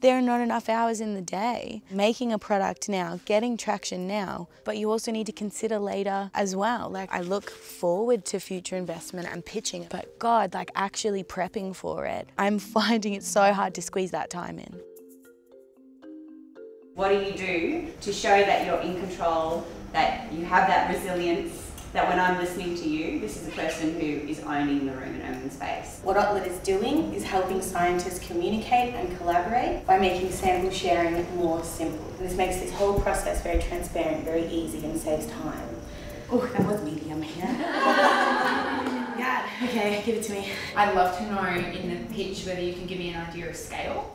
There are not enough hours in the day. Making a product now, getting traction now, but you also need to consider later as well. Like, I look forward to future investment and pitching, but God, like actually prepping for it, I'm finding it so hard to squeeze that time in. What do you do to show that you're in control, that you have that resilience, that when I'm listening to you, this is a person who is owning the room and owning space? What Otlet is doing is helping scientists communicate and collaborate by making sample sharing more simple. This makes this whole process very transparent, very easy, and saves time. Oh, that was medium here. Yeah, okay, give it to me. I'd love to know in the pitch whether you can give me an idea of scale.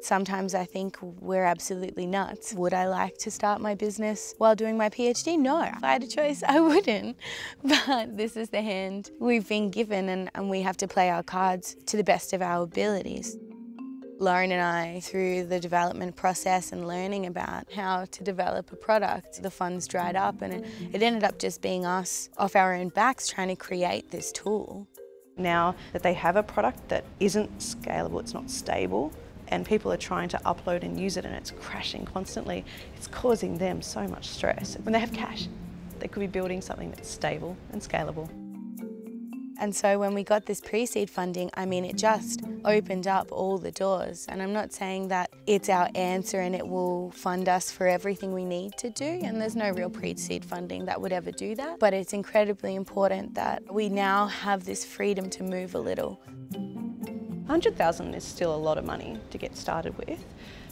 Sometimes I think we're absolutely nuts. Would I like to start my business while doing my PhD? No. If I had a choice, I wouldn't. But this is the hand we've been given, and we have to play our cards to the best of our abilities. Lauren and I, through the development process and learning about how to develop a product, the funds dried up, and it ended up just being us off our own backs trying to create this tool. Now that they have a product that isn't scalable, it's not stable, and people are trying to upload and use it and it's crashing constantly, it's causing them so much stress. When they have cash, they could be building something that's stable and scalable. And so when we got this pre-seed funding, I mean, it just opened up all the doors. And I'm not saying that it's our answer and it will fund us for everything we need to do, and there's no real pre-seed funding that would ever do that. But it's incredibly important that we now have this freedom to move a little. $100,000 is still a lot of money to get started with,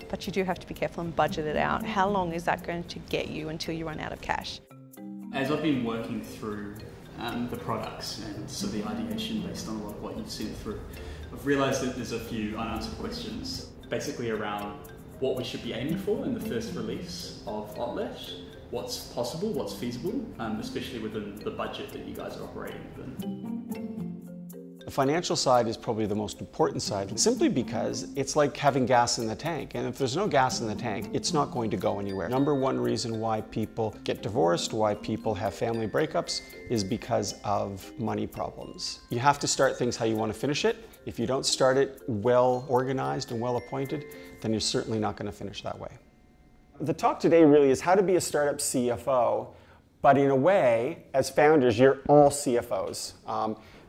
but you do have to be careful and budget it out. How long is that going to get you until you run out of cash? As I've been working through the products and so the ideation based on a lot of what you've seen through, I've realised that there's a few unanswered questions, basically around what we should be aiming for in the first release of Otlet, what's possible, what's feasible, especially within the budget that you guys are operating within. The financial side is probably the most important side, simply because it's like having gas in the tank. And if there's no gas in the tank, it's not going to go anywhere. Number one reason why people get divorced, why people have family breakups, is because of money problems. You have to start things how you want to finish it. If you don't start it well organized and well appointed, then you're certainly not going to finish that way. The talk today really is how to be a startup CFO, but in a way, as founders, you're all CFOs.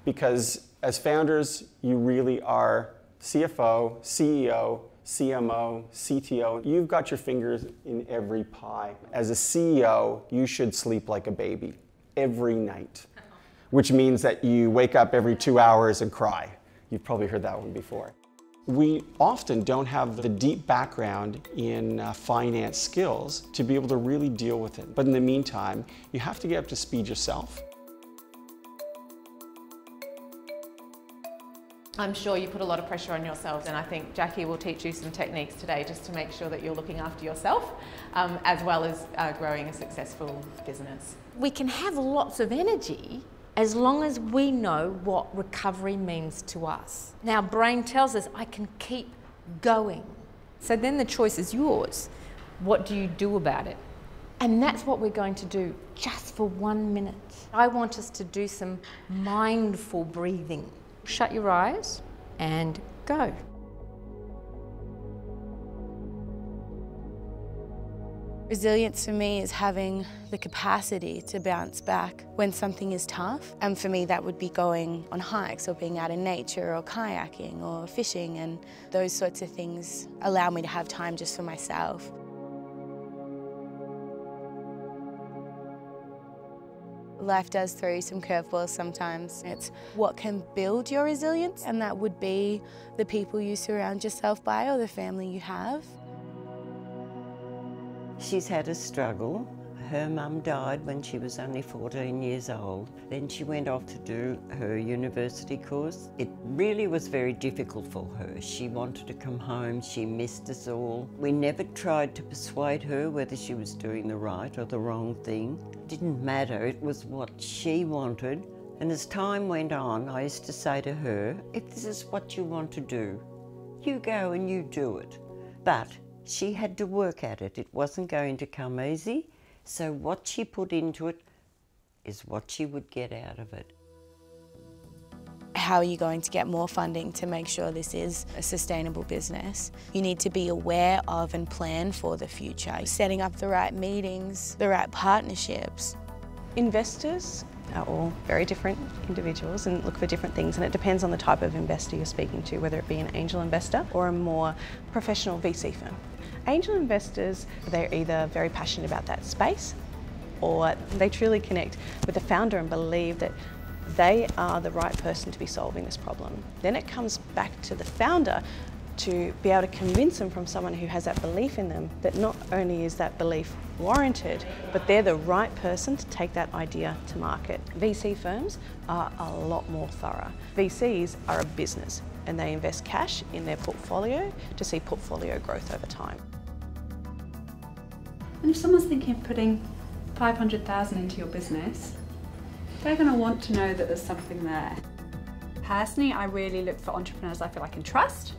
Because as founders, you really are CFO, CEO, CMO, CTO. You've got your fingers in every pie. As a CEO, you should sleep like a baby every night, which means that you wake up every 2 hours and cry. You've probably heard that one before. We often don't have the deep background in finance skills to be able to really deal with it. But in the meantime, you have to get up to speed yourself. I'm sure you put a lot of pressure on yourselves, and I think Jackie will teach you some techniques today just to make sure that you're looking after yourself as well as growing a successful business. We can have lots of energy as long as we know what recovery means to us. Now, brain tells us I can keep going. So then the choice is yours. What do you do about it? And that's what we're going to do just for 1 minute. I want us to do some mindful breathing. Shut your eyes and go. Resilience for me is having the capacity to bounce back when something is tough. And for me, that would be going on hikes or being out in nature or kayaking or fishing, and those sorts of things allow me to have time just for myself. Life does throw you some curveballs sometimes. It's what can build your resilience, and that would be the people you surround yourself by or the family you have. She's had a struggle. Her mum died when she was only 14 years old. Then she went off to do her university course. It really was very difficult for her. She wanted to come home. She missed us all. We never tried to persuade her whether she was doing the right or the wrong thing. It didn't matter. It was what she wanted. And as time went on, I used to say to her, if this is what you want to do, you go and you do it. But she had to work at it. It wasn't going to come easy. So what she put into it is what she would get out of it. how are you going to get more funding to make sure this is a sustainable business? You need to be aware of and plan for the future, setting up the right meetings, the right partnerships. Investors are all very different individuals and look for different things, and it depends on the type of investor you're speaking to, whether it be an angel investor or a more professional VC firm. Angel investors, they're either very passionate about that space or they truly connect with the founder and believe that they are the right person to be solving this problem. Then it comes back to the founder to be able to convince them from someone who has that belief in them that not only is that belief warranted, but they're the right person to take that idea to market. VC firms are a lot more thorough. VCs are a business and they invest cash in their portfolio to see portfolio growth over time. And if someone's thinking of putting 500,000 into your business, they're going to want to know that there's something there. Personally, I really look for entrepreneurs I feel I can trust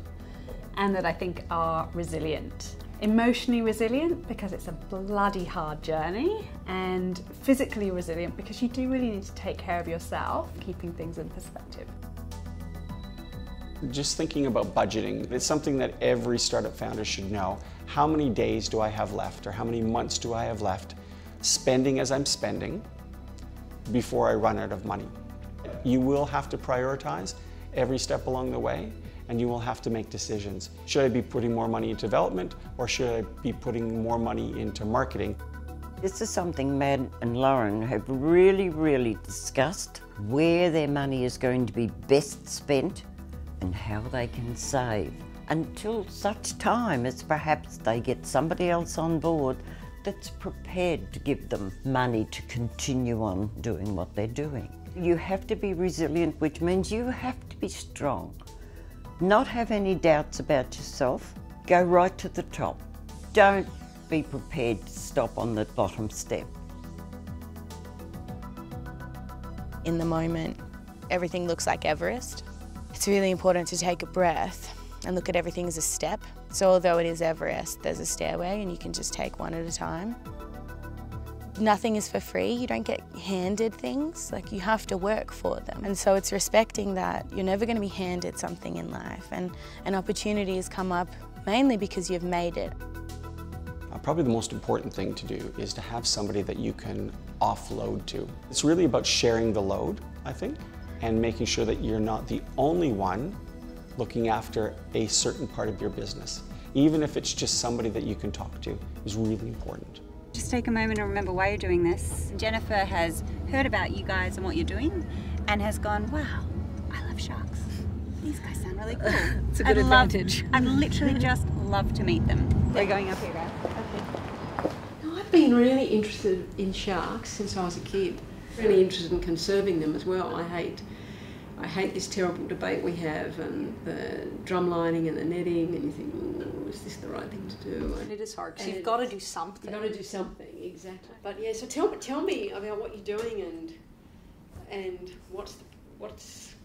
and that I think are resilient. Emotionally resilient because it's a bloody hard journey, and physically resilient because you do really need to take care of yourself, keeping things in perspective. Just thinking about budgeting, it's something that every startup founder should know. How many days do I have left, or how many months do I have left spending as I'm spending before I run out of money? You will have to prioritize every step along the way, and you will have to make decisions. Should I be putting more money into development, or should I be putting more money into marketing? This is something Mad and Lauren have really discussed, where their money is going to be best spent and how they can save, until such time as perhaps they get somebody else on board that's prepared to give them money to continue on doing what they're doing. You have to be resilient, which means you have to be strong. Not have any doubts about yourself. Go right to the top. Don't be prepared to stop on the bottom step. In the moment, everything looks like Everest. It's really important to take a breath and look at everything as a step. So although it is Everest, there's a stairway and you can just take one at a time. Nothing is for free. You don't get handed things, like you have to work for them. And so it's respecting that you're never going to be handed something in life, and opportunities come up mainly because you've made it. Probably the most important thing to do is to have somebody that you can offload to. It's really about sharing the load, I think, and making sure that you're not the only one looking after a certain part of your business. Even if it's just somebody that you can talk to is really important. Just take a moment and remember why you're doing this. Jennifer has heard about you guys and what you're doing and has gone, wow, I love sharks. These guys sound really cool. It's a good advantage. I'd literally just love to meet them. They're going up here, guys. Okay. Now, I've been really interested in sharks since I was a kid. Really interested in conserving them as well. I hate this terrible debate we have, and the drum lining and the netting, and you think, oh, is this the right thing to do? And it is hard because you've got to do something. You've got to do something, exactly. But yeah, so tell me about what you're doing and what's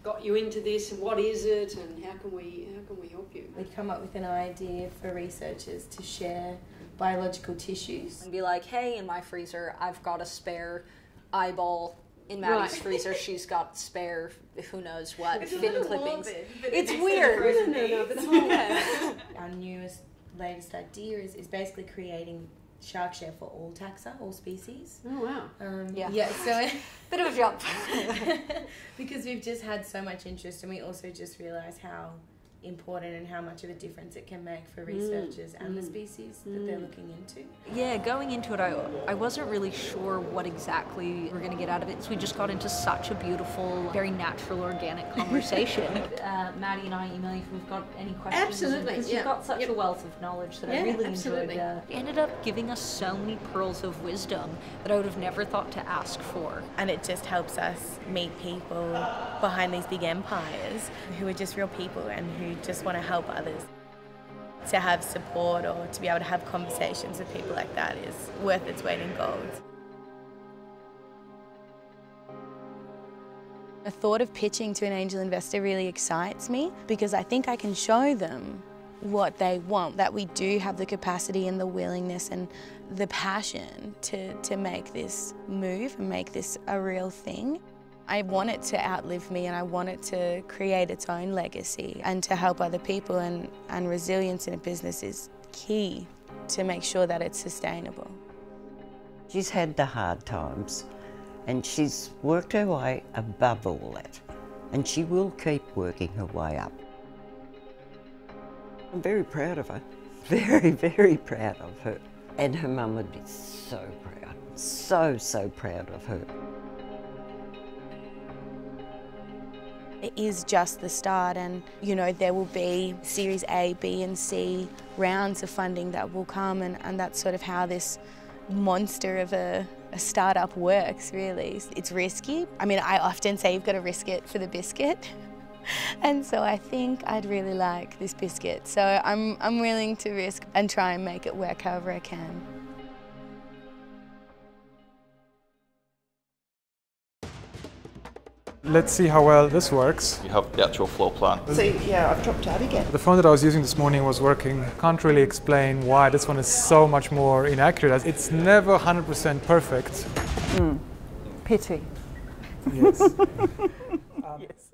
got you into this, and what is it, and how can we help you? We come up with an idea for researchers to share biological tissues. And be like, hey, in my freezer, I've got a spare eyeball. In Maddie's freezer, she's got spare, who knows what, fin clippings. It's weird. No, but our newest, latest idea is basically creating shark share for all taxa, all species. Oh, wow. Yeah, so bit of a jump. because we've just had so much interest, and we also just realised how important and how much of a difference it can make for researchers and the species that they're looking into. Yeah, going into it, I wasn't really sure what exactly we're going to get out of it, so we just got into such a beautiful, very natural, organic conversation. Maddie and I email you if we've got any questions. Absolutely, because you've got such a wealth of knowledge that I really enjoyed. It ended up giving us so many pearls of wisdom that I would have never thought to ask for. And it just helps us meet people behind these big empires who are just real people and who just want to help others. To have support or to be able to have conversations with people like that is worth its weight in gold. The thought of pitching to an angel investor really excites me because I think I can show them what they want, that we do have the capacity and the willingness and the passion to make this move and make this a real thing. I want it to outlive me and I want it to create its own legacy and to help other people, and resilience in a business is key to make sure that it's sustainable. She's had the hard times and she's worked her way above all that, and she will keep working her way up. I'm very proud of her, very, very proud of her. And her mum would be so proud, so proud of her. It is just the start, and you know, there will be Series A, B and C rounds of funding that will come, and that's sort of how this monster of a startup works, really. It's risky. I mean, I often say you've got to risk it for the biscuit. And so I think I'd really like this biscuit. So I'm willing to risk and try and make it work however I can. Let's see how well this works. You have the actual floor plan. So yeah, I've dropped out again. The phone that I was using this morning was working. Can't really explain why this one is so much more inaccurate. It's never 100% perfect. Pity. Yes. Yes.